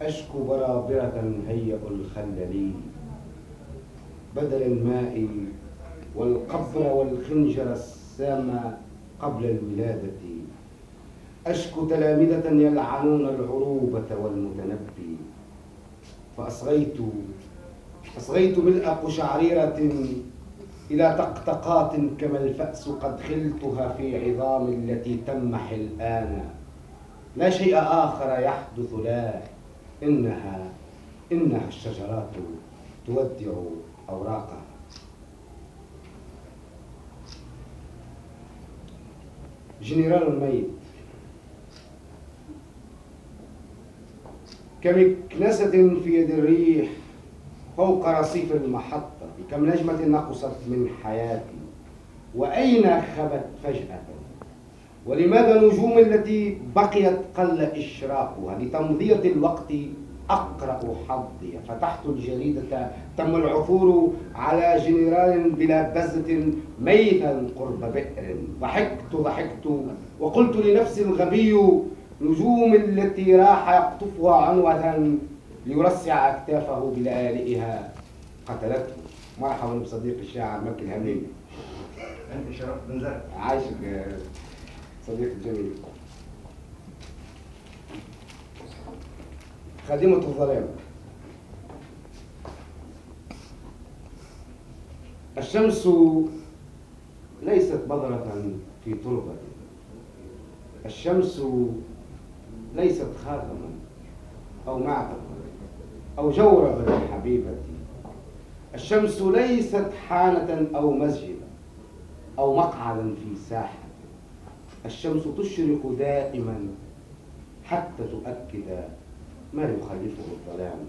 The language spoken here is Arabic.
أشكو برابرة هيئ الخل لي بدل الماء والقبر والخنجر السام قبل الولادة. أشكو تلامذة يلعنون العروبة والمتنبي، فأصغيت ملء قشعريرة إلى طقطقات كما الفأس قد خلتها في عظام التي تمح الآن. لا شيء آخر يحدث، لا، إنها الشجرات تودع أوراقها. جنرال الميت كمكنسة في يد الريح فوق رصيف المحطة، كم نجمة نقصت من حياتي وأين خبت فجأة. ولماذا النجوم التي بقيت قل إشراقها؟ لتمضية الوقت أقرأ حظي، فتحت الجريدة تم العثور على جنرال بلا بزة ميتا قرب بئر. ضحكت وقلت لنفسي الغبي نجوم التي راح يقطفها عنوة ليرسع أكتافه بلآلئها قتلته. مرحبا بصديق الشاعر مكي الهميمي. أنت شرف بن زرع. عايشك صديق الجميل. خادمة الظلام. الشمس ليست بذرة في تربة، الشمس ليست خاتما أو معطفا أو جوربا حبيبتي، الشمس ليست حانة أو مسجدا أو مقعدا في ساحة، الشمس تشرق دائما حتى تؤكد ما يخلفه الظلام.